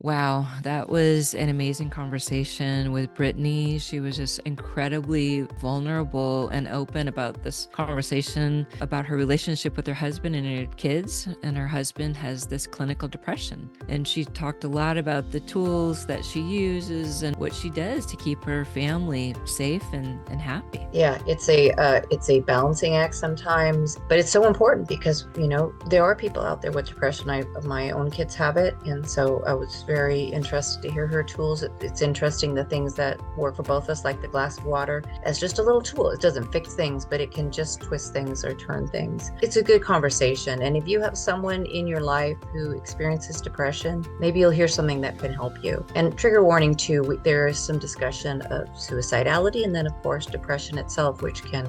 Wow, that was an amazing conversation with Brittany. She was just incredibly vulnerable and open about this conversation about her relationship with her husband and her kids. And her husband has this clinical depression. And she talked a lot about the tools that she uses and what she does to keep her family safe and happy. Yeah, it's a balancing act sometimes, but it's so important because there are people out there with depression. My own kids have it, and so I was very interested to hear her tools. It's interesting the things that work for both of us, like the glass of water, as just a little tool. It doesn't fix things, but it can just twist things or turn things. It's a good conversation, and if you have someone in your life who experiences depression, maybe you'll hear something that can help you. And trigger warning too, there is some discussion of suicidality, and then of course depression itself, which can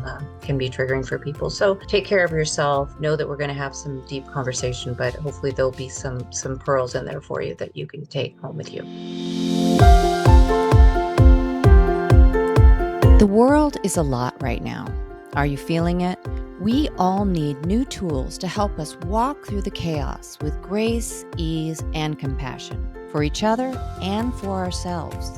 be triggering for people. So take care of yourself. Know that we're going to have some deep conversation, but hopefully there'll be some pearls in there for you that you can take home with you. The world is a lot right now. Are you feeling it? We all need new tools to help us walk through the chaos with grace, ease, and compassion for each other and for ourselves.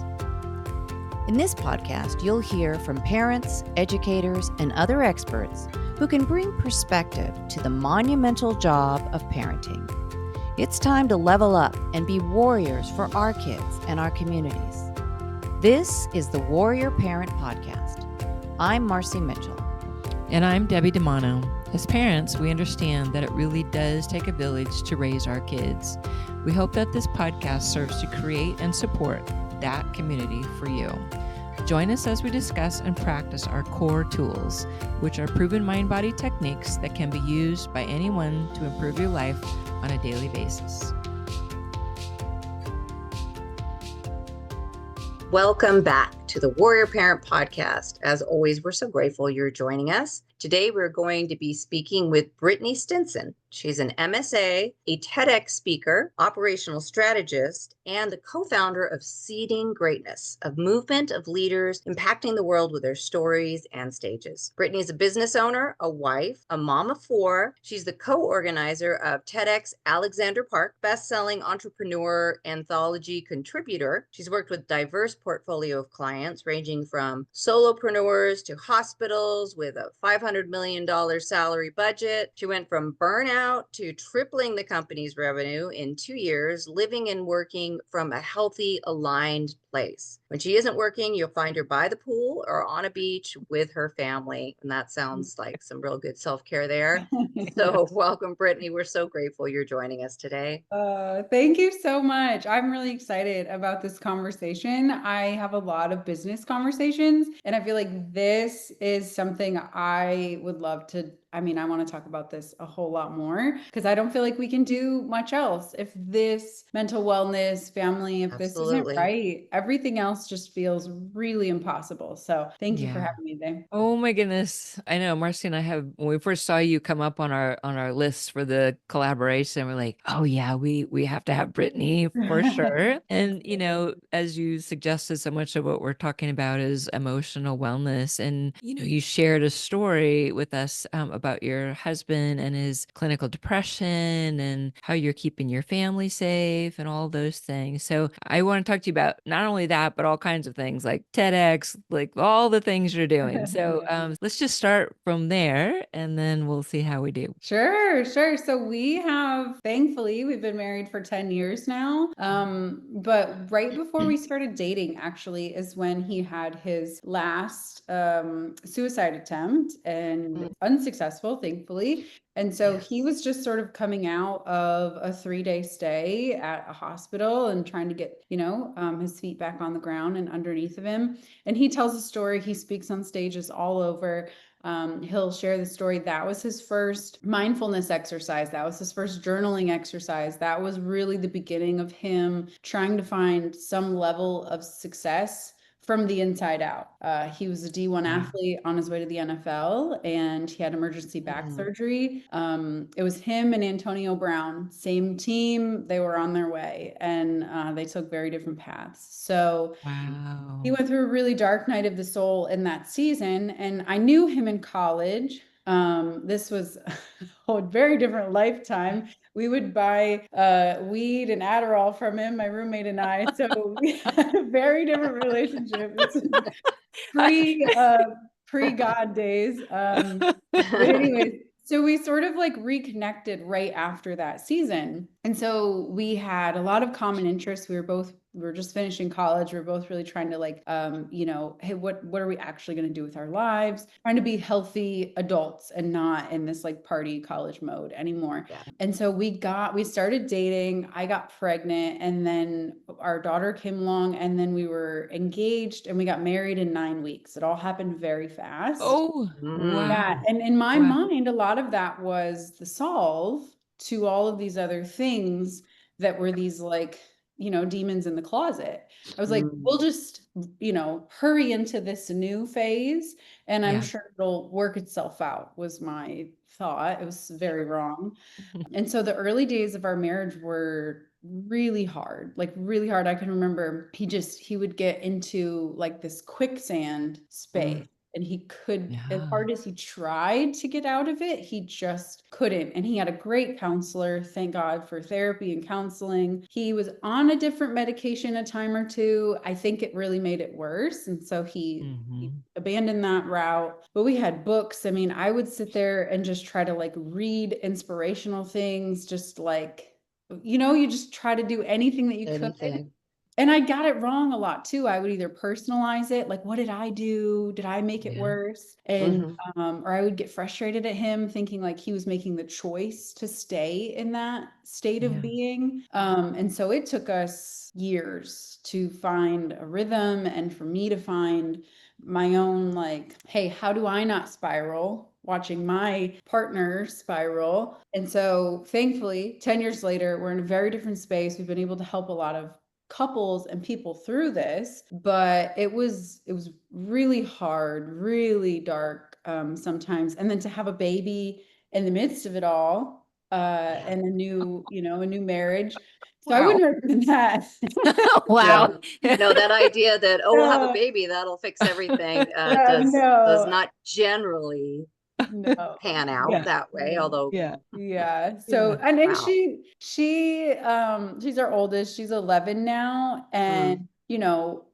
In this podcast, you'll hear from parents, educators, and other experts who can bring perspective to the monumental job of parenting. It's time to level up and be warriors for our kids and our communities. This is the Warrior Parent Podcast. I'm Marci Mitchell. And I'm Debbie DiManno. As parents, we understand that it really does take a village to raise our kids. We hope that this podcast serves to create and support that community for you. Join us as we discuss and practice our core tools, which are proven mind-body techniques that can be used by anyone to improve your life on a daily basis. Welcome back to the Warrior Parent Podcast. As always, we're so grateful you're joining us. Today, we're going to be speaking with Brittany Stinson. She's an MSA, a TEDx speaker, operational strategist, and the co-founder of Seeding Greatness, a movement of leaders impacting the world with their stories and stages. Brittany is a business owner, a wife, a mom of four. She's the co-organizer of TEDx Alexander Park, best-selling entrepreneur, anthology contributor. She's worked with diverse portfolio of clients, ranging from solopreneurs to hospitals with a $500 million salary budget. She went from burnout to tripling the company's revenue in 2 years, living and working from a healthy, aligned place. When she isn't working, you'll find her by the pool or on a beach with her family. And that sounds like some real good self-care there. So welcome, Brittany. We're so grateful you're joining us today. Thank you so much. I'm really excited about this conversation. I have a lot of business conversations, and I feel like this is something I would love to. I want to talk about this a whole lot more because I don't feel like we can do much else. If this mental wellness, family, if this isn't Absolutely. right, everything else just feels really impossible. So thank you for having me today. Oh my goodness. I know Marci and I have, when we first saw you come up on our list for the collaboration, we're like, oh yeah, we have to have Brittany for sure. And as you suggested, so much of what we're talking about is emotional wellness. And you shared a story with us about your husband and his clinical depression and how you're keeping your family safe and all those things. So I want to talk to you about not only that, but all kinds of things like TEDx, like all the things you're doing. So let's just start from there and then we'll see how we do. Sure. So thankfully, we've been married for 10 years now. But right before we started dating, actually, is when he had his last suicide attempt and unsuccessful, thankfully. And so he was just sort of coming out of a 3-day stay at a hospital and trying to get, his feet back on the ground and underneath of him. And he tells a story. He speaks on stages all over. He'll share the story. That was his first mindfulness exercise. That was his first journaling exercise. That was really the beginning of him trying to find some level of success from the inside out. He was a D1 athlete on his way to the NFL, and he had emergency back surgery. It was him and Antonio Brown, same team. They were on their way, and they took very different paths. So he went through a really dark night of the soul in that season, and I knew him in college. This was a whole very different lifetime. We would buy weed and Adderall from him, my roommate and I. So we had a very different relationship. This is pre-God days. But anyways, so we sort of like reconnected right after that season. And so we had a lot of common interests. We were just finishing college. We were both really trying to like, hey, what are we actually going to do with our lives? Trying to be healthy adults and not in this like party college mode anymore. Yeah. And so we started dating. I got pregnant, and then our daughter came along, and then we were engaged and we got married in 9 weeks. It all happened very fast. Oh, Mhm. Yeah. wow. And in my Wow. mind, a lot of that was the solve to all of these other things that were these like, demons in the closet. I was like, we'll just, hurry into this new phase, and I'm Yeah. sure it'll work itself out, was my thought. It was very wrong. And so the early days of our marriage were really hard, like really hard. I can remember he would get into like this quicksand space, and he could, as Yeah. hard as he tried to get out of it, he just couldn't. And he had a great counselor, thank God for therapy and counseling. He was on a different medication a time or two. I think it really made it worse. And so he abandoned that route. But we had books. I mean, I would sit there and just try to like read inspirational things, just like, you just try to do anything that you could. Anything. And I got it wrong a lot too. I would either personalize it, like, what did I do? Did I make it Yeah. worse? And or I would get frustrated at him, thinking like he was making the choice to stay in that state of Yeah. being. And so it took us years to find a rhythm, and for me to find my own, like, hey, how do I not spiral watching my partner spiral? And so thankfully, 10 years later, we're in a very different space. We've been able to help a lot of couples and people through this, but it was really hard, really dark sometimes. And then to have a baby in the midst of it all, and a new marriage. So I Wow. wouldn't recommend that. Wow. No, that idea that, we'll have a No. baby, that'll fix everything, No. does not generally No. pan out Yeah. that way, although Yeah. Yeah. So, Yeah. and Wow. she's our oldest. She's 11 now. And,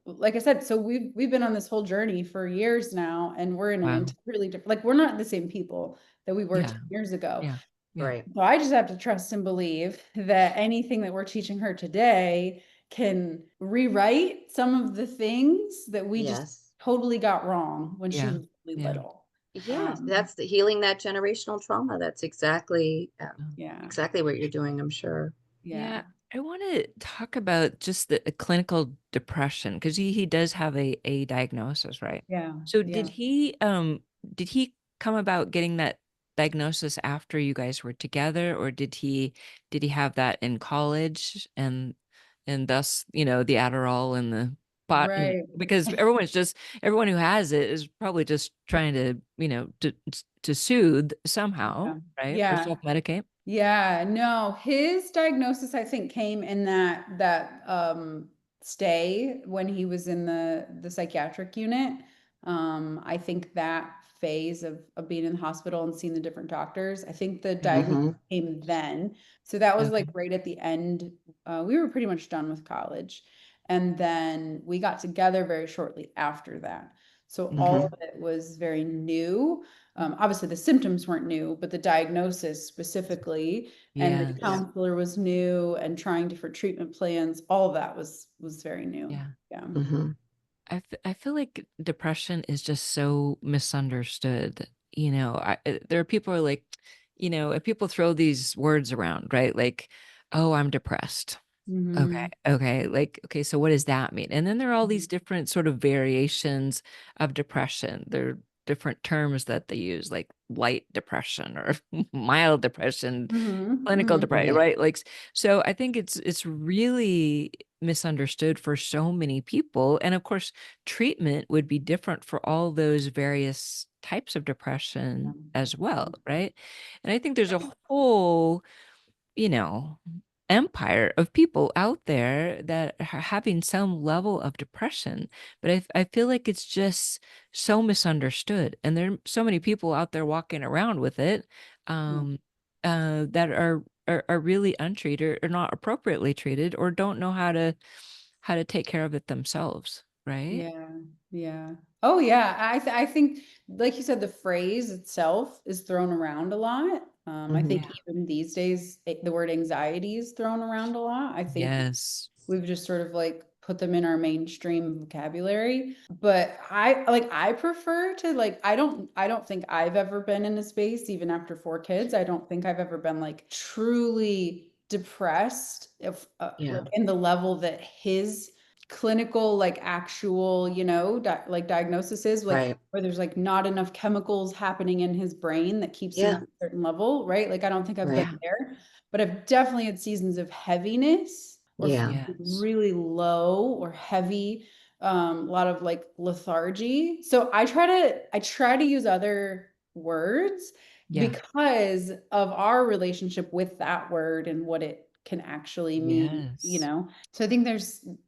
like I said, so we've been on this whole journey for years now, and we're in an Wow. entirely different, like, we're not the same people that we were Yeah. 10 years ago. Yeah. Yeah. Right. So I just have to trust and believe that anything that we're teaching her today can rewrite some of the things that we just Yes. totally got wrong when she Yeah. was really Yeah. little. Yes, that's the healing that generational trauma. That's exactly Yeah. exactly what you're doing, I'm sure. Yeah. I want to talk about just the clinical depression, because he does have a diagnosis, right? Yeah. So Yeah. did he come about getting that diagnosis after you guys were together, or did he have that in college, and thus, the Adderall and the pot, and Right. because everyone who has it is probably just trying to to soothe somehow, right? Or Yeah. self-medicate. Yeah. No, his diagnosis, I think, came in that stay when he was in the psychiatric unit. I think that phase of being in the hospital and seeing the different doctors, I think the diagnosis came then. So that was Okay. like right at the end. We were pretty much done with college. And then we got together very shortly after that. So all of it was very new. Obviously, the symptoms weren't new, but the diagnosis specifically, and the Yes. counselor was new, and trying different treatment plans, all of that was very new. Yeah. Yeah. I feel like depression is just so misunderstood. There are people who are like, if people throw these words around, right? Like, oh, I'm depressed. Okay. Okay. Like, okay, so what does that mean? And then there are all these different sort of variations of depression. There are different terms that they use, like light depression or mild depression, clinical depression, Yeah. right? Like, so I think it's really misunderstood for so many people. And of course, treatment would be different for all those various types of depression as well, right? And I think there's a whole, you know, empire of people out there that are having some level of depression, but I feel like it's just so misunderstood, and there are so many people out there walking around with it. that are really untreated or not appropriately treated or don't know how to take care of it themselves, right? Yeah. Yeah. Oh yeah. I think, like you said, the phrase itself is thrown around a lot. I Mhm. think Yeah. even these days, the word anxiety is thrown around a lot. I think Yes. we've just sort of like put them in our mainstream vocabulary. But I prefer to like, I don't think I've ever been in a space, even after 4 kids. I don't think I've ever been like truly depressed if Yeah. like in the level that his clinical like actual like diagnosis is like Right. where there's like not enough chemicals happening in his brain that keeps him Yeah. at a certain level, right? Like I don't think I've been Right. Yeah. there, but I've definitely had seasons of heaviness or Yeah. feeling Yes. really low or heavy, a lot of like lethargy. So I try to use other words Yeah. because of our relationship with that word and what it can actually mean, Yes. So I think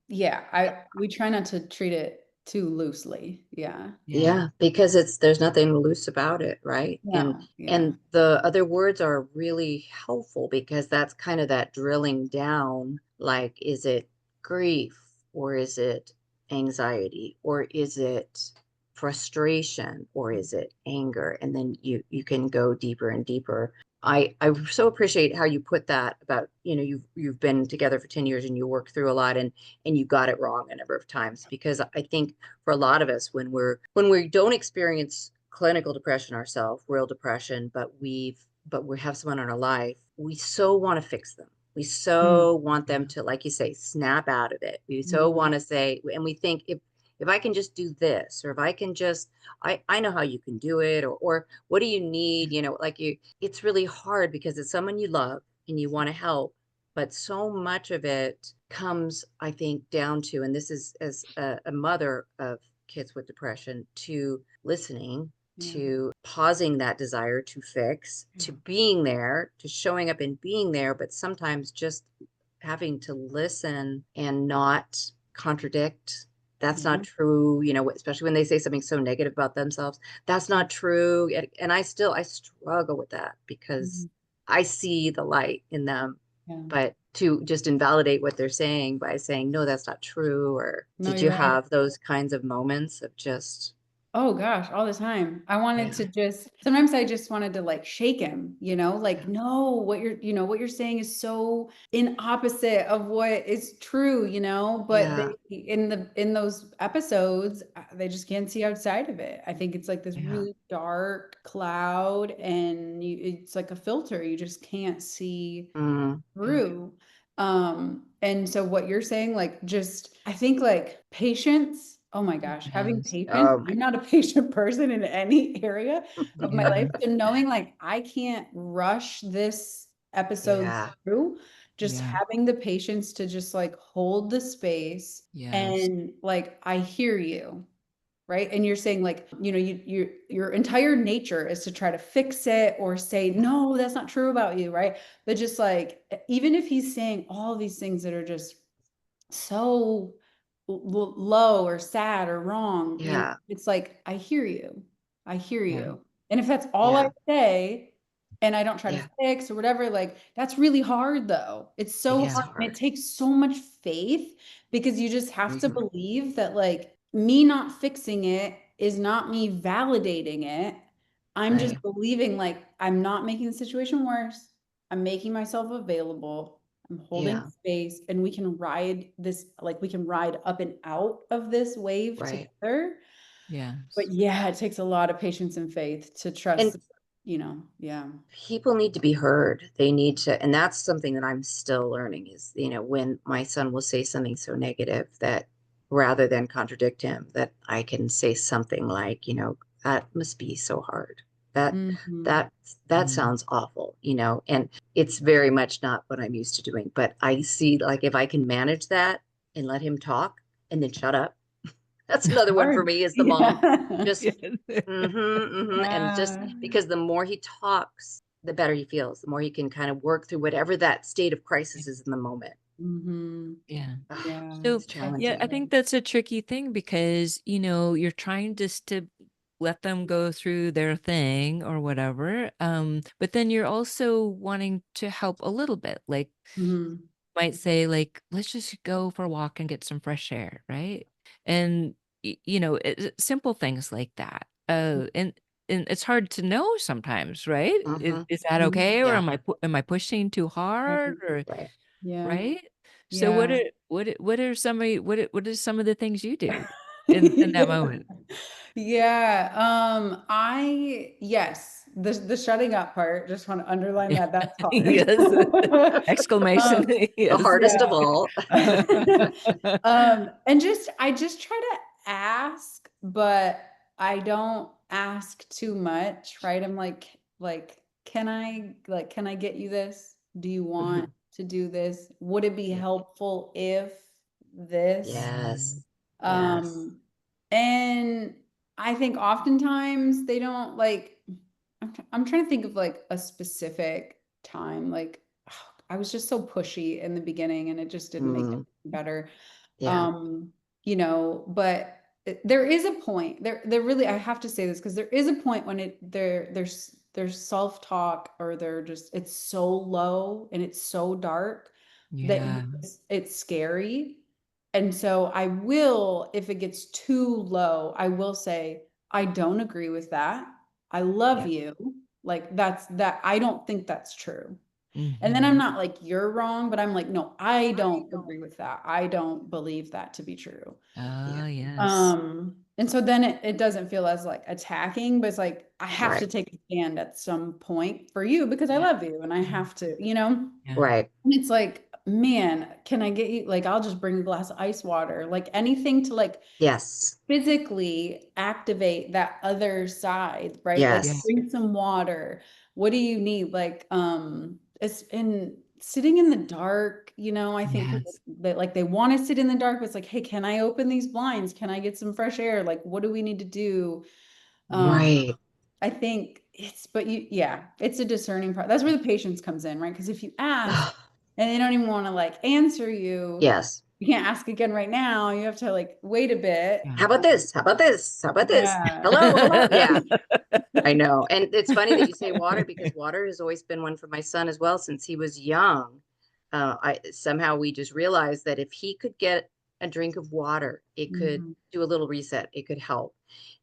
yeah, we try not to treat it too loosely. Yeah. Yeah. Yeah, because there's nothing loose about it, right? No. Yeah. And the other words are really helpful because that's kind of that drilling down, like is it grief or is it anxiety or is it frustration or is it anger? And then you can go deeper and deeper. I so appreciate how you put that about, you've been together for 10 years and you work through a lot and you got it wrong a number of times because I think for a lot of us when we don't experience clinical depression ourselves, real depression, but we have someone in our life, we so want to fix them. We Mm. so want them to, like you say, snap out of it. We so Mhm. want to say, and we think if I can just do this, or if I can just, I know how you can do it, or what do you need? It's really hard because it's someone you love and you want to help, but so much of it comes, I think, down to, and this is as a mother of kids with depression, to listening, Yeah. to pausing that desire to fix, to being there, to showing up and being there, but sometimes just having to listen and not contradict. That's Yeah. not true, especially when they say something so negative about themselves. That's not true. And I struggle with that because Mhm. I see the light in them, Yeah. but to just invalidate what they're saying by saying, no, that's not true. Or No, did you're you right. have those kinds of moments of just, Oh gosh, all the time. I wanted yeah, to sometimes I just wanted to like shake him, like, no, what you're saying is so in opposite of what is true, but yeah, they, in those episodes, they just can't see outside of it. I think it's like this yeah, really dark cloud and it's like a filter. You just can't see yeah, through. And so what you're saying, like, just, I think like patience, oh my gosh, having Yes. patience. oh my, I'm not a patient person in any area of my Yeah. life. So knowing like I can't rush this episode yeah, through, just Yeah. having the patience to just like hold the space Yes. and like, I hear you, right? And you're saying like, your entire nature is to try to fix it or say, yeah, no, that's not true about you, right? But just like, even if he's saying all these things that are just so low or sad or wrong, yeah, it's like, I hear you. I hear Yeah. you. And if that's all I yeah, say and I don't try to yeah. fix or whatever, like that's really hard though. It's It so is hard and it hard. takes so much faith because you just have to Mhm. believe that like me not fixing it is not me validating it. I'm just Right. believing like I'm not making the situation worse. I'm making myself available. I'm holding Yeah. space and we can ride up and out of this wave Right. together. But Yes. yeah, it takes a lot of patience and faith to trust, And yeah. people need to be heard. They need to, and that's something that I'm still learning is, when my son will say something so negative that rather than contradict him, that I can say something like, that must be so hard. That Mhm. that that Mm. sounds awful, and it's very much not what I'm used to doing. But I see like if I can manage that and let him talk and then shut up. That's another one for Hard. me as the mom. Yeah. Just and just Yeah. because the more he talks, the better he feels, the more he can kind of work through whatever that state of crisis is in the moment. Mhm. Yeah. Ugh, Yeah, So, it's that's yeah, I challenging. right. think that's a tricky thing because, you're trying just to let them go through their thing or whatever. But then you're also wanting to help a little bit, like Mhm. might say like, let's just go for a walk and get some fresh air, right? And simple things like that. And it's hard to know sometimes, right? Mhm. Is that Mhm. okay, or Yeah. am I pushing too hard, Right. or Right. Yeah. right? So Yeah. what are some of the things you do in that moment? Yeah. Yes, the shutting up part, just want to underline that that's hard. Yes. Exclamation. Um, The Yes. hardest of yeah. all. And I just try to ask, but I don't ask too much, right? I'm like, can I get you this? Do you want Mhm. to do this? Would it be Yeah. helpful if this? Yes. Yes. Um, and I think oftentimes they don't like, I'm trying to think of like a specific time. Like, I was just so pushy in the beginning and it just didn't make it Mm. better. Yeah. Um, but there is a point there really, I have to say this because there is a point when there's self-talk, or it's so low and it's so dark that Yeah. it's scary. And so I will, if it gets too low, I will say, I don't agree with that. I love Yeah. you. Like that. I don't think that's true. And then I'm Mhm. not like, you're wrong, but I'm like, no, I don't agree with that. I don't believe that to be true. Yeah. Ah, yes. And so then it doesn't feel as like attacking, but it's like, I have to Right. take a stand at some point for you because I Yeah. love you and I have to, Yeah. Right. and it's like, man, can I get you, like, I'll just bring a glass of ice water, like anything to like Yes. physically activate that other side, right? Like Yeah. Yes. bring some water. What do you need? Like, it's in sitting in the dark, I think people Yes. that like they want to sit in the dark, but it's like, hey, can I open these blinds? Can I get some fresh air? Like, what do we need to do? Um, Right. I think it's a discerning part. That's where the patience comes in, right? Because if you ask and they don't even want to like answer you, Yes. you can't ask again right now. You have to like wait a bit. Yeah. How about this? How about this? How about this? Yeah. Hello, hello. Yeah, I know. And it's funny that you say water, because water has always been one for my son as well since he was young. I somehow we just realized that if he could get a drink of water, it could Mhm. do a little reset. It could help.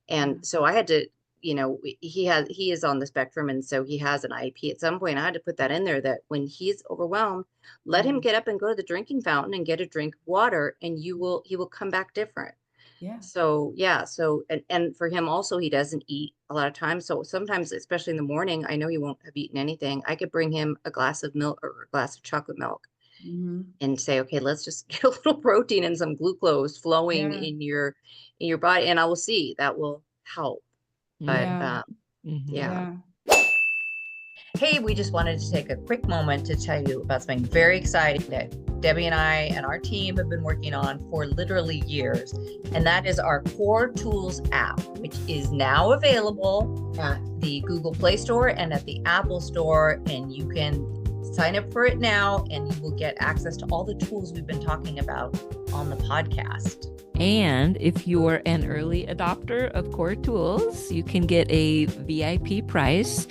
Yeah. And so I had to, he is on the spectrum, and so he has an IEP. At some point I had to put that in there, that when he's overwhelmed, let him Mhm. get up and go to the drinking fountain and get a drink of water, and he will come back different. Yeah. So yeah, so and for him also, he doesn't eat a lot of times. So sometimes, especially in the morning, I know he won't have eaten anything. I could bring him a glass of milk or a glass of chocolate milk Mhm. and say, okay, let's just get a little protein and some glucose flowing Yeah. in your body, and I will see that will help. But Yeah. Mhm. yeah. Yeah. Hey, we just wanted to take a quick moment to tell you about something very exciting that Debbie and I and our team have been working on for literally years. And that is our Core Tools app, which is now available at the Google Play Store and at the Apple Store. And you can sign up for it now, and you will get access to all the tools we've been talking about on the podcast. And if you're an early adopter of Core Tools, you can get a VIP price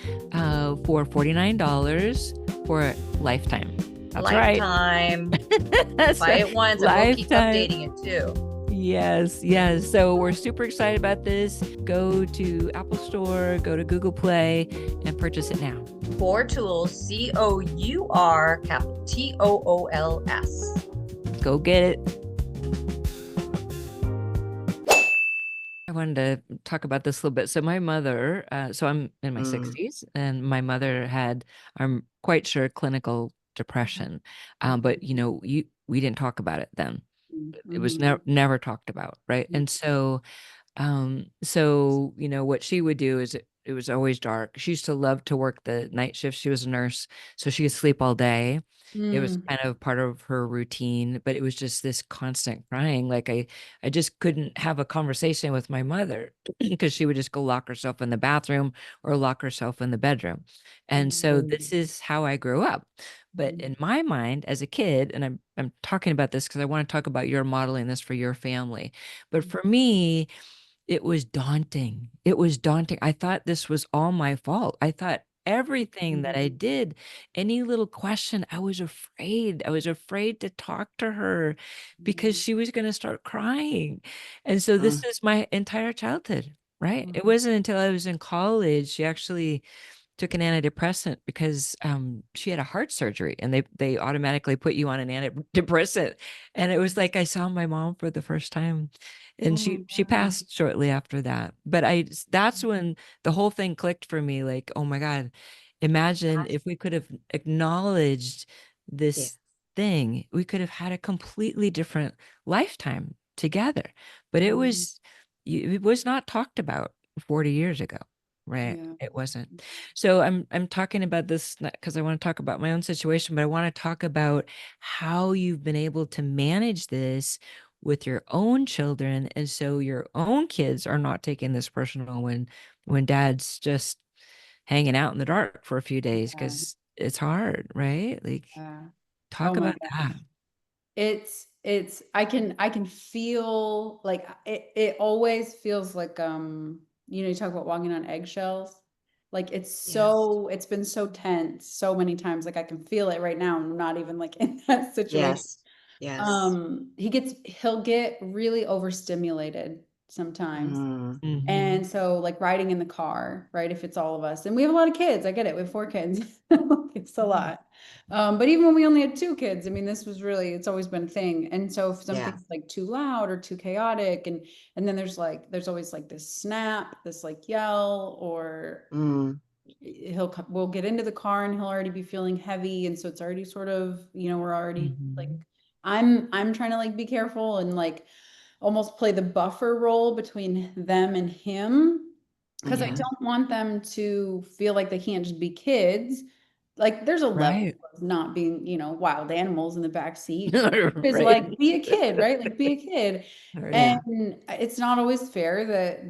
for $49 for a lifetime. That's Lifetime. right. Buy it once, and we'll keep Lifetime. updating it too. Yes, yes. So we're super excited about this. Go to Apple Store, go to Google Play, and purchase it now. Core Tools, COUR, capital TOOLS. Go get it. I wanted to talk about this a little bit. So my mother, so I'm in my 60s, and my mother had, I'm quite sure, clinical depression. But we didn't talk about it then. It was Mhm. never talked about, right? And so what she would do is it was always dark. She used to love to work the night shift. She was a nurse, so she could sleep all day. It was Mm. kind of part of her routine, but it was just this constant crying. Like I just couldn't have a conversation with my mother because she would just go lock herself in the bathroom or lock herself in the bedroom. And so this is how I grew up. But in my mind as a kid, and I'm talking about this because I want to talk about your modeling this for your family. But for me, it was daunting. It was daunting. I thought this was all my fault. I thought everything that I did, any little question, I was afraid. I was afraid to talk to her because she was going to start crying. And so this is my entire childhood, right? It wasn't until I was in college, she actually took an antidepressant because she had a heart surgery, and they automatically put you on an antidepressant. And it was like I saw my mom for the first time, and she passed shortly after that. But that's when the whole thing clicked for me, like, oh my God, imagine if we could have acknowledged Yeah. this thing, we could have had a completely different lifetime together. But it was not talked about 40 years ago. Right. Yeah. It wasn't. So I'm talking about this not because I want to talk about my own situation, but I want to talk about how you've been able to manage this with your own children. And so your own kids are not taking this personal when dad's just hanging out in the dark for a few days Yeah. because it's hard, right? Like Yeah. Oh talk my about gosh. that. It's I can feel like it always feels like you talk about walking on eggshells. Like Yes. it's been so tense so many times. Like I can feel it right now. I'm not even like in that situation. Yes. Yes. He'll get really overstimulated sometimes. Mm. Mhm. And so like riding in the car, right? If it's all of us, and we have a lot of kids, I get it. We have 4 kids. It's a lot. But even when we only had 2 kids, I mean, it's always been a thing. And so if Yeah. something's like too loud or too chaotic, and then there's always like this snap, this like yell, or Mm. we'll get into the car and he'll already be feeling heavy. And so it's already sort of, we're already like, Mhm. I'm trying to like be careful and like almost play the buffer role between them and him, because I Mm-hmm. don't want them to feel like they can't just be kids. Like there's a level Right. of not being, wild animals in the back seat. It's Right. like be a kid, right? Like be a kid. Right. Yeah. And it's not always fair that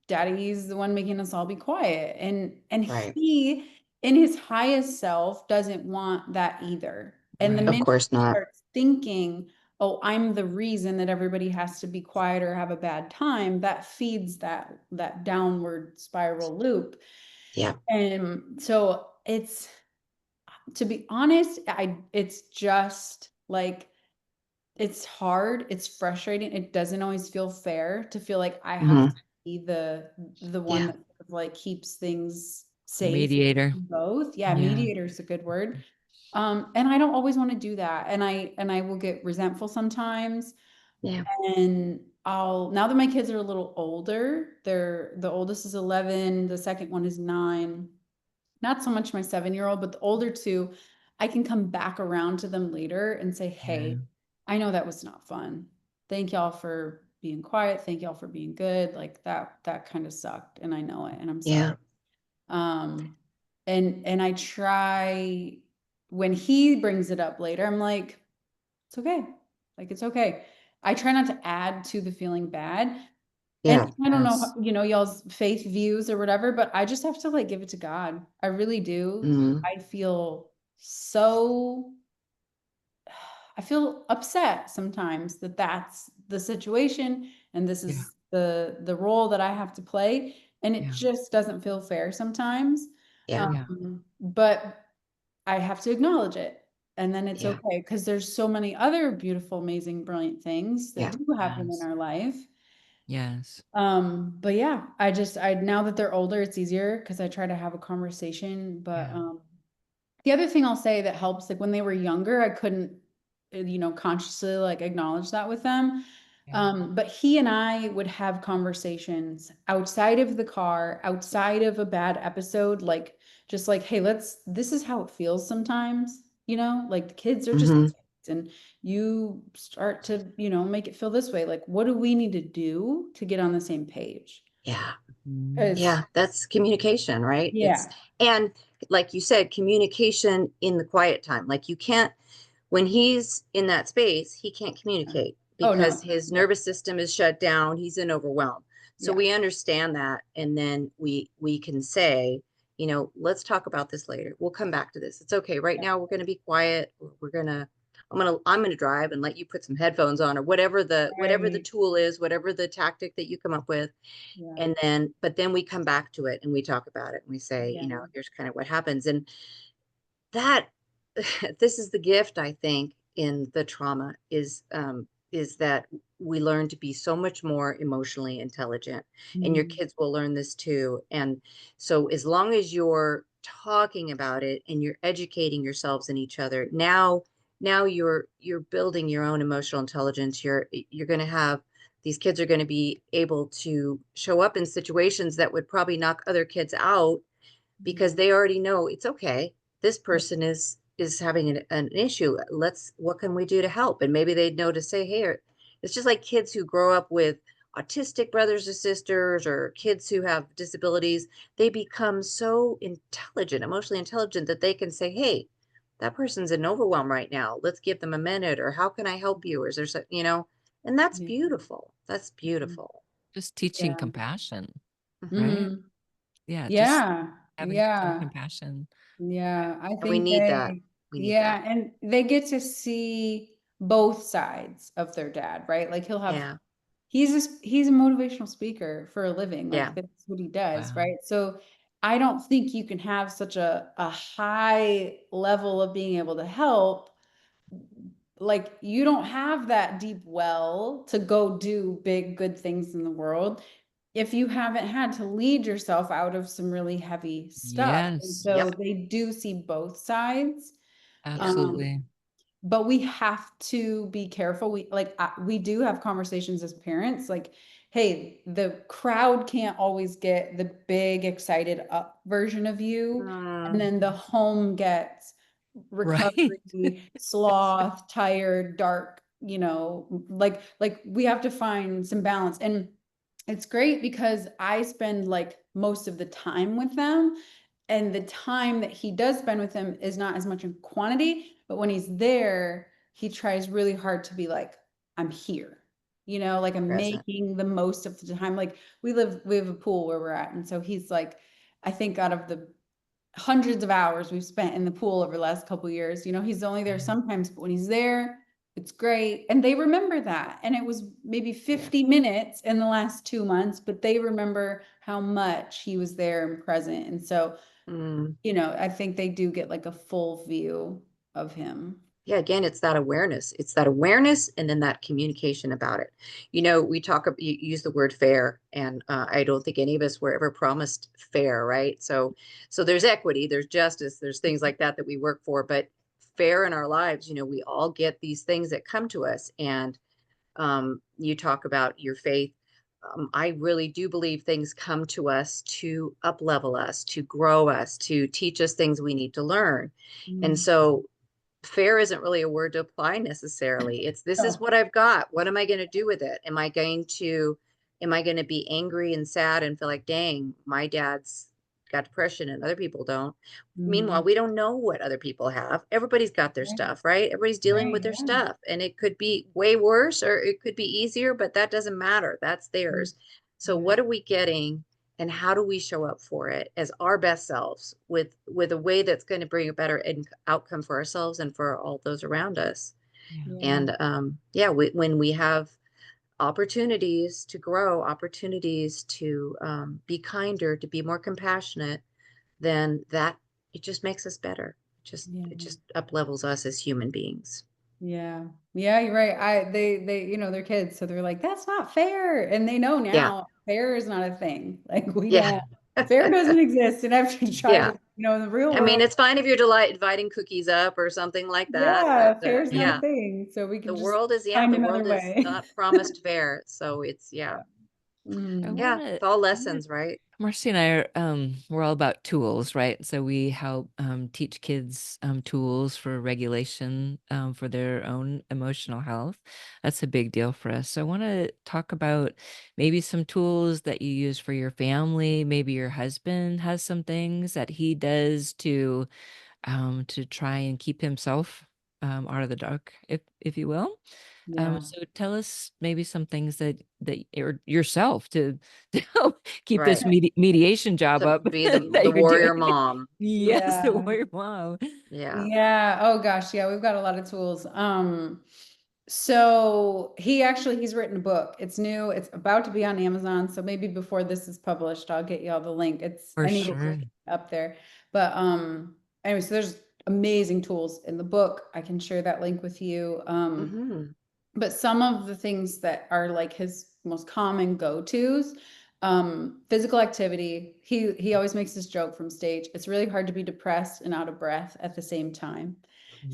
daddy's the one making us all be quiet. And Right. he in his highest self doesn't want that either. And the Of Right. minute course he not. starts thinking, oh, I'm the reason that everybody has to be quiet or have a bad time, that feeds that downward spiral loop. Yeah. And so it's, to be honest, it's just like it's hard, it's frustrating. It doesn't always feel fair to feel like I have Mm-hmm. to be the one Yeah. that sort of like keeps things safe Mediator. between both. Yeah, Yeah. mediator is a good word. And I don't always want to do that. And I will get resentful sometimes. Yeah. And now that my kids are a little older, the oldest is 11, the second one is 9. Not so much my 7-year-old, but the older two, I can come back around to them later and say, Yeah. hey, I know that was not fun. Thank y'all for being quiet. Thank y'all for being good. Like that kind of sucked. And I know it, and I'm Yeah. sorry. Um, and I try, when he brings it up later, I'm like, it's okay. Like it's okay. I try not to add to the feeling bad. And Yeah. I don't know, Yes. y'all's faith views or whatever, but I just have to like give it to God. I really do. Mm-hmm. I feel so, I feel upset sometimes that that's the situation and this Yeah. is the role that I have to play. And it Yeah. just doesn't feel fair sometimes. Yeah. Yeah. But I have to acknowledge it. And then it's Yeah. okay because there's so many other beautiful, amazing, brilliant things that Yeah. do happen in Yes. our life. Yes. But yeah, I now that they're older, it's easier because I try to have a conversation. But Yeah. the other thing I'll say that helps, like when they were younger, I couldn't, consciously like acknowledge that with them. Yeah. But he and I would have conversations outside of the car, outside of a bad episode, like just like, hey, this is how it feels sometimes, like the kids are just Mm-hmm. kids, and you start to, make it feel this way. Like, what do we need to do to get on the same page? Yeah. Mhm. Because, Yeah. That's communication, right? yeah. And like you said, communication in the quiet time. Like you can't, when he's in that space, he can't communicate Oh, because no. his Yeah. nervous system is shut down. He's in overwhelm. So Yeah. we understand that. And then we can say, let's talk about this later. We'll come back to this. It's okay. Right Yeah. now we're going to be quiet. We're going to I'm gonna drive and let you put some headphones on, or whatever the Right. tool is, whatever the tactic that you come up with. Yeah. And but then we come back to it and we talk about it and we say, Yeah. here's kind of what happens. And that this is the gift, I think, in the trauma is that we learn to be so much more emotionally intelligent, and your Mm. kids will learn this too. And so as long as you're talking about it and you're educating yourselves and each other, now you're building your own emotional intelligence. You're going to have, these kids are going to be able to show up in situations that would probably knock other kids out, because Yeah. they already know it's okay. This Yeah. person is having an issue. What can we do to help? And maybe they'd know to say, hey, it's just like kids who grow up with autistic brothers or sisters, or kids who have disabilities. They become so intelligent, emotionally intelligent, that they can say, hey, that person's in overwhelm right now. Let's give them a minute, or how can I help you? Or is there and that's Yeah. beautiful. That's Mhm. beautiful. Just teaching Yeah. compassion, right? Mhm. Yeah, just Yeah. having some Yeah. compassion. Yeah. I And we think need that. they, We need that. yeah, and they get to see both sides of their dad, right? Like Yeah. he's a motivational speaker for a living. Yeah. Like that's what he does, Wow. right? So I don't think you can have such a high level of being able to help. Like you don't have that deep well to go do big good things in the world if you haven't had to lead yourself out of some really heavy stuff. And Yes, so Yep. they do see both sides. Yeah. Um, absolutely. but we have to be careful. We do have conversations as parents, like, hey, the crowd can't always get the big excited up version of you, and Mm, then the home gets Right. recovery, sloth, tired, dark, like we have to find some balance. And it's great because I spend like most of the time with them, and the time that he does spend with them is not as much in quantity, but when he's there, he tries really hard to be like, I'm here. Like I'm present. making the most of the time. Like we have a pool where we're at. And so he's like, I think out of the hundreds of hours we've spent in the pool over the last couple of years, he's only there Yeah. sometimes, but when he's there, it's great. And they remember that. And it was maybe 50 minutes in the last 2 months, but they remember how much he was there and present. And so Mm. I think they do get like a full view of him. Yeah, again, it's that awareness. It's that awareness, and then that communication about it. We you use the word fair, and I don't think any of us were ever promised fair, right? So there's equity, there's justice, there's things like that we work for, but fair in our lives, we all get these things that come to us. And you talk about your faith. I really do believe things come to us to up level us, to grow us, to teach us things we need to learn. And Mm. so fair isn't really a word to apply necessarily. It's, this is Oh, what I've got. What am I going to do with it? Am I going to be angry and sad and feel like, dang, my dad's got depression and other people don't? Meanwhile, mm. we don't know what other people have. Everybody's got their Right, stuff, right? Everybody's dealing right, with their yeah. stuff, and it could be way worse or it could be easier, but that doesn't matter. That's Mm. theirs. So Yeah, what are we getting, and how do we show up for it as our best selves, with a way that's going to bring a better outcome for ourselves and for all those around us? Yeah. yeah, And yeah, when we have opportunities to grow, opportunities to be kinder, to be more compassionate, then that, it just makes us better. It yeah, just up levels us as human beings. yeah. Yeah, you're right. They're kids, so they're like, that's not fair. And they know Yeah. now fair is not a thing. Like we Yeah. don't, fair doesn't exist. And after you try Yeah. to, in the real I mean, world, it's fine if you're inviting cookies up or something like that, but yeah, fair is not a yeah, thing. So we can the just world is, yeah, find the another world is way. not promised fair. So it's, yeah. I Mm. Yeah, want to it's all lessons, right? Marci and I are we're all about tools, right? So we help teach kids tools for regulation for their own emotional health. That's a big deal for us. So I want to talk about maybe some tools that you use for your family. Maybe your husband has some things that he does to try and keep himself Art of the Dark, if you will. Yeah. So tell us maybe some things that yourself to help keep this Right. mediation job To up be the that you're warrior doing. mom. Yes, the Yeah. warrior mom. Yeah. Yeah. Oh gosh. Yeah. We've got a lot of tools. So he's written a book. It's new. It's about to be on Amazon. So maybe before this is published, I'll get you all the link. For I need to sure. put it up there. But anyway, so there's amazing tools in the book. I can share that link with you. Hmm. But some of the things that are like his most common go-tos, physical activity. He always makes this joke from stage. It's really hard to be depressed and out of breath at the same time.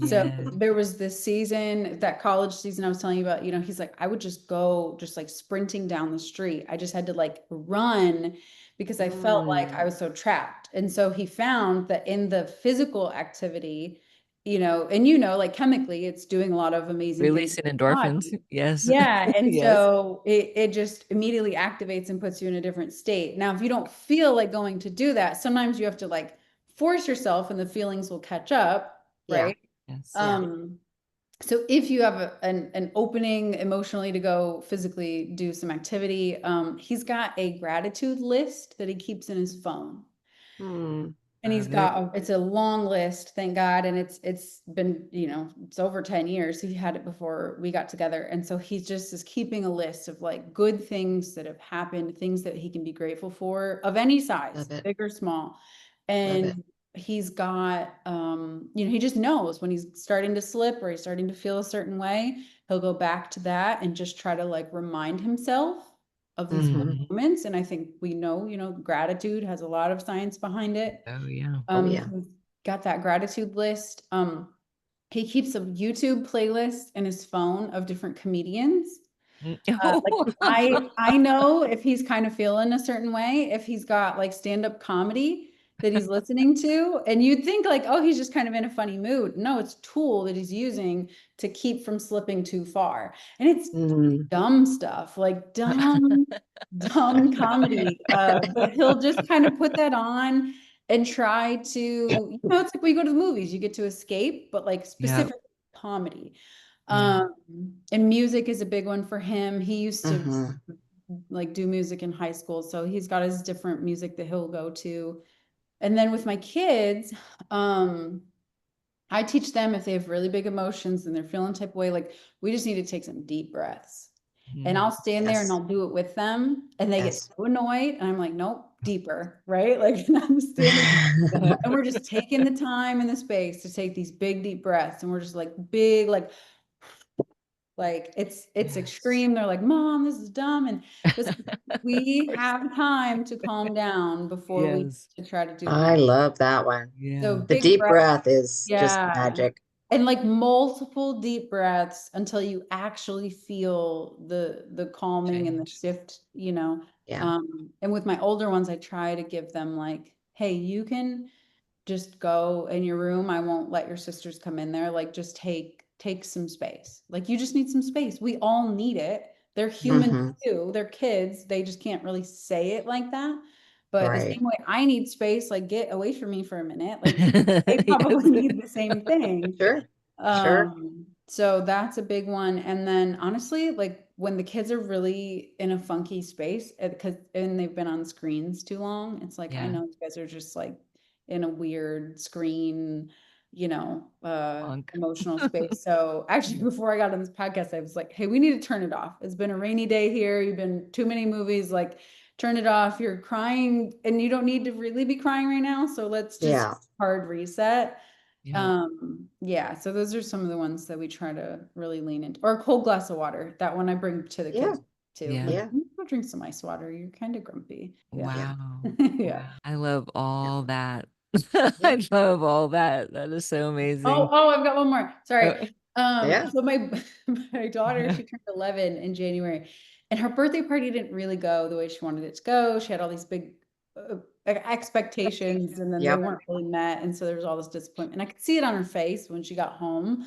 So Yeah. there was this season, that college season I was telling you about, he's like, I would just go just like sprinting down the street. I just had to like run because I felt like I Mm. was so trapped. And so he found that in the physical activity, and like chemically, it's doing a lot of amazing things Releasing in the endorphins. body. Yes. Yeah. And Yes. so it just immediately activates and puts you in a different state. Now, if you don't feel like going to do that, sometimes you have to like force yourself and the feelings will catch up, Yeah. right? Yes. Yeah. So if you have an opening emotionally to go physically do some activity, he's got a gratitude list that he keeps in his phone. Mm. And he's Love it. got it's a long list, thank God. And it's been, it's over 10 years. He had it before we got together. And so he just is keeping a list of like good things that have happened, things that he can be grateful for of any size, Love it. big or small. Love it. And he's got he just knows when he's starting to slip or he's starting to feel a certain way, he'll go back to that and just try to like remind himself of these good Hmm. moments. And I think we know, gratitude has a lot of science behind it. Oh yeah. Oh, yeah. He's got that gratitude list. He keeps a YouTube playlist in his phone of different comedians. Like I know if he's kind of feeling a certain way, if he's got like stand-up comedy that he's listening to, and you'd think like, oh, he's just kind of in a funny mood. No, it's a tool that he's using to keep from slipping too far. And it's Mm. dumb stuff, like dumb comedy. But he'll just kind of put that on and try to, it's like we go to the movies, you get to escape, but like Yeah. specific comedy. Yeah. And music is a big one for him. He used to Hmm. like do music in high school, so he's got his different music that he'll go to. And then with my kids, I teach them if they have really big emotions and they're feeling type of way, like we just need to take some deep breaths. And Mhm. I'll stand there and Yes. I'll do it with them and they get Yes. so annoyed and I'm like, nope, deeper, right? Like and I'm standing and we're just taking the time and the space to take these big deep breaths and we're just like big like it's Yes. extreme. They're like, Mom, this is dumb. And this, we have time to calm down before we Yes. to try to do the I next. love that one. So Yeah. The big deep breath. breath is just Yeah. magic. And like multiple deep breaths until you actually feel the calming and the Change. shift, Yeah. And with my older ones, I try to give them like, hey, you can just go in your room. I won't let your sisters come in there. Like just take some space. Like you just need some space. We all need it. They're humans Hmm. too. They're kids. They just can't really say it like that. But the Right. same way I need space, like get away from me for a minute. Like they Yes. probably need the same thing. Sure. Sure. So that's a big one. And then honestly, like when the kids are really in a funky space, because and they've been on screens too long, it's like I Yeah. know you guys are just like in a weird screen, Funk. emotional space. So actually, before I got on this podcast, I was like, hey, we need to turn it off. It's been a rainy day here. You've been too many movies, like turn it off. You're crying and you don't need to really be crying right now. So let's just Yeah. hard reset. Yeah. Yeah, so those are some of the ones that we try to really lean into. Or a cold glass of water. That one I bring to the Yeah. kids too. Yeah. Like, Yeah. go drink some ice water. You're kind of grumpy. Yeah. Yeah. Wow. Yeah. Wow. I love Yeah. all that. Yeah. I love all that. That is so amazing. Oh, I've got one more. Sorry. Oh. Yeah. So my daughter, she turned 11 in January, and her birthday party didn't really go the way she wanted it to go. She had all these big expectations, and then they Yep. weren't really met, and so there was all this disappointment. And I could see it on her face when she got home.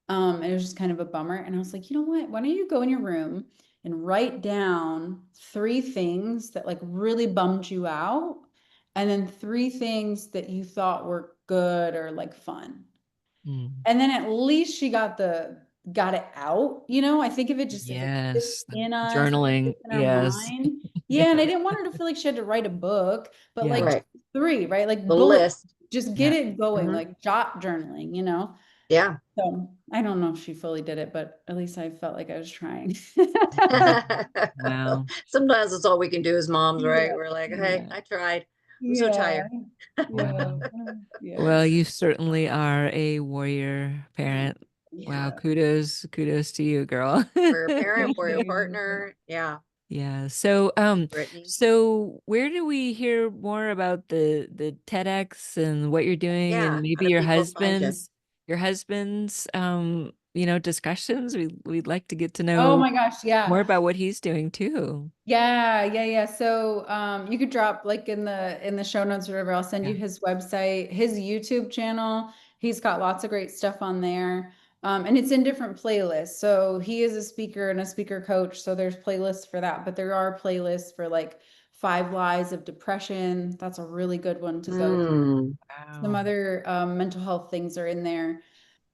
And it was just kind of a bummer. And I was like, you know what? Why don't you go in your room and write down 3 things that like really bummed you out, and then 3 things that you thought were good or like fun. And then at least she got it out, you know. I think if it just if it sits Yes. in us, Journaling. sits in our Yes. mind. Yeah, and I didn't want her to feel like she had to write a book, but Yeah. like Right. 3, right? Like The bullet, list. just Yeah. get it going, Mhm. like jot journaling, you know. Yeah. So I don't know if she fully did it, but at least I felt like I was trying. Wow. Sometimes that's all we can do as moms, right? Yeah, We're like, hey, yeah, I tried. I'm so yeah, tired. yeah, Wow. yeah. Well, you certainly are a warrior parent. Wow. Yeah. Kudos to you, girl. We're a parent, Thank we're a you. partner. Yeah. Yeah. Brittany. So where do we hear more about the TEDx and what you're doing Yeah. and How maybe do people find you? your husband's discussions? We'd like to get to Oh know my gosh, yeah. more about what he's doing too. Yeah. So you could drop like in the show notes or whatever. I'll send Yeah. you his website, his YouTube channel. He's got lots of great stuff on there. And it's in different playlists. So he is a speaker and a speaker coach. So there's playlists for that, but there are playlists for like 5 lies of depression. That's a really good one to go through. Some Wow. other mental health things are in there.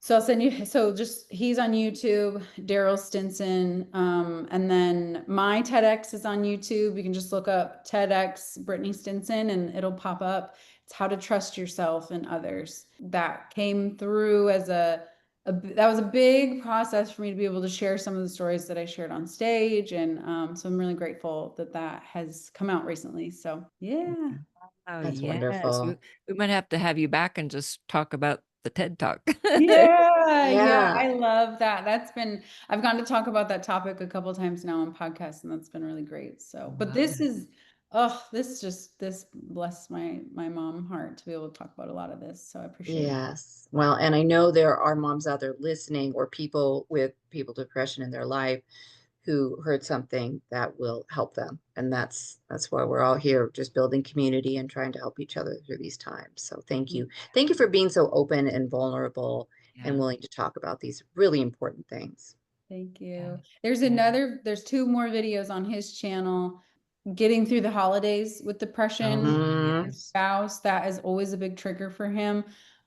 So I'll send you. So just he's on YouTube, Daryl Stinson, and then my TEDx is on YouTube. You can just look up TEDx Brittany Stinson, and it'll pop up. It's how to trust yourself and others. That came through as that was a big process for me to be able to share some of the stories that I shared on stage, and so I'm really grateful that that has come out recently. So yeah. Oh, That's yes. wonderful. We might have to have you back and just talk about the TED Talk. Yeah, Yeah. I love that. I've gotten to talk about that topic a couple times now on podcasts, and that's been really great. So, but Wow. this blessed my mom heart to be able to talk about a lot of this. So I appreciate it. Yes. Well, and I know there are moms out there listening or people with people depression in their life who heard something that will help them. And that's why we're all here, just building community and trying to help each other through these times. So thank you. Thank you for being so open and vulnerable and Yeah. willing to talk about these really important things. Thank Yeah. you. Yeah. There's 2 more videos on his channel. Getting through the holidays with depression, Oh, Mm, his yes. spouse, that is always a big trigger for him.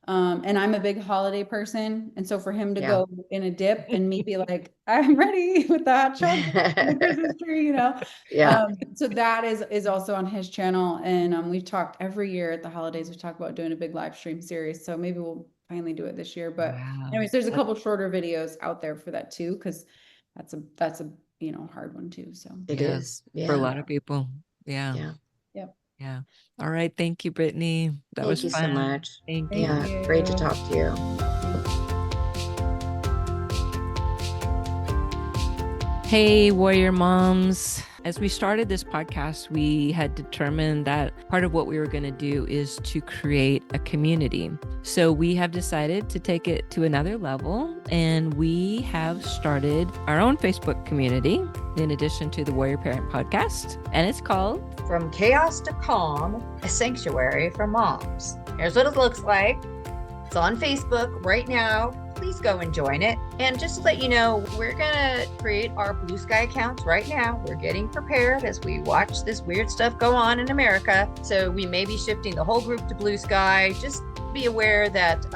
And I'm a big holiday person. And so for him to yeah. go in a dip and me be like, I'm ready with the hot chocolate and the Christmas tree, you know. Yeah. So that is also on his channel. And we've talked every year at the holidays, we talk about doing a big live stream series. So maybe we'll finally do it this year. But Wow. anyways, there's a couple shorter videos out there for that too, because that's a hard one too. So It is. Yes. For a Yeah. lot of people. Yeah. Yeah. yep. Yeah. All right. Thank you, Brittany. That Thank was you so fun. much. Thank Thank you. Yeah. Great to you. talk to you. Hey, warrior moms. As we started this podcast, we had determined that part of what we were going to do is to create a community. So we have decided to take it to another level, and we have started our own Facebook community in addition to the Warrior Parent podcast, and it's called From Chaos to Calm, a sanctuary for moms. Here's what it looks like. It's on Facebook right now. Please go and join it. And just to let you know, we're going to create our Blue Sky accounts right now. We're getting prepared as we watch this weird stuff go on in America. So we may be shifting the whole group to Blue Sky. Just be aware that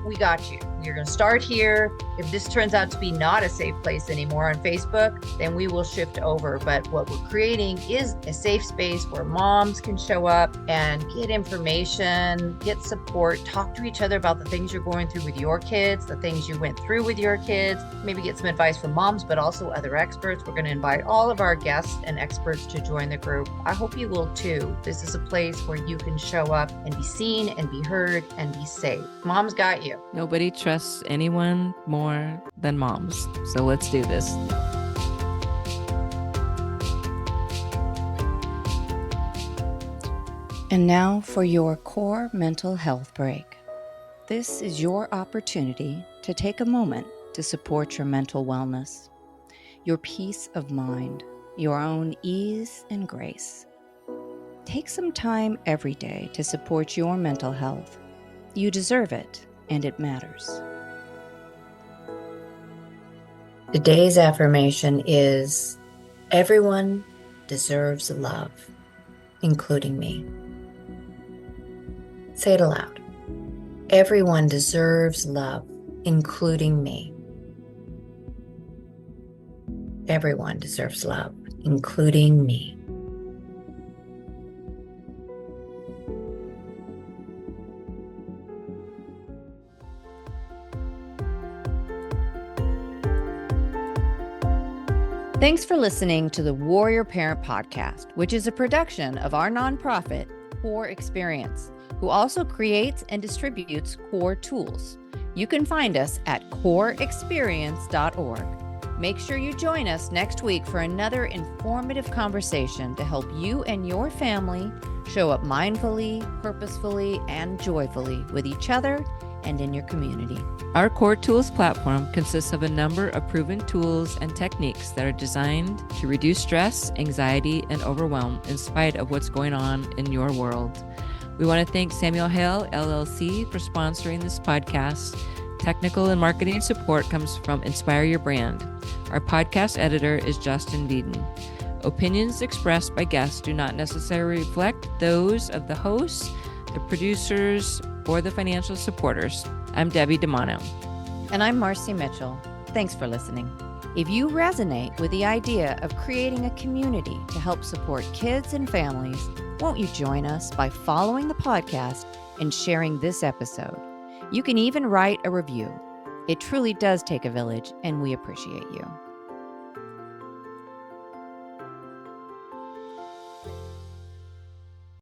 we got you. You're going to start here. If this turns out to be not a safe place anymore on Facebook, then we will shift over. But what we're creating is a safe space where moms can show up and get information, get support, talk to each other about the things you're going through with your kids, the things you went through with your kids, maybe get some advice from moms, but also other experts. We're going to invite all of our guests and experts to join the group. I hope you will too. This is a place where you can show up and be seen and be heard and be safe. Mom's got you. Nobody Trusts anyone more than moms. So let's do this. And now for your core mental health break. This is your opportunity to take a moment to support your mental wellness, your peace of mind, your own ease and grace. Take some time every day to support your mental health. You deserve it, and it matters. Today's affirmation is, everyone deserves love, including me. Say it aloud. Everyone deserves love, including me. Everyone deserves love, including me. Thanks for listening to the Warrior Parent Podcast, which is a production of our nonprofit, Cour Experience, who also creates and distributes Cour tools. You can find us at courexperience.org. Make sure you join us next week for another informative conversation to help you and your family show up mindfully, purposefully, and joyfully with each other and in your community. Our Cour Tools platform consists of a number of proven tools and techniques that are designed to reduce stress, anxiety, and overwhelm in spite of what's going on in your world. We want to thank Samuel Hale, LLC, for sponsoring this podcast. Technical and marketing support comes from Inspire Your Brand. Our podcast editor is Justin Beeden. Opinions expressed by guests do not necessarily reflect those of the hosts, the producers, or the financial supporters. I'm Debbie DiManno. And I'm Marci Mitchell. Thanks for listening. If you resonate with the idea of creating a community to help support kids and families, won't you join us by following the podcast and sharing this episode? You can even write a review. It truly does take a village, and we appreciate you.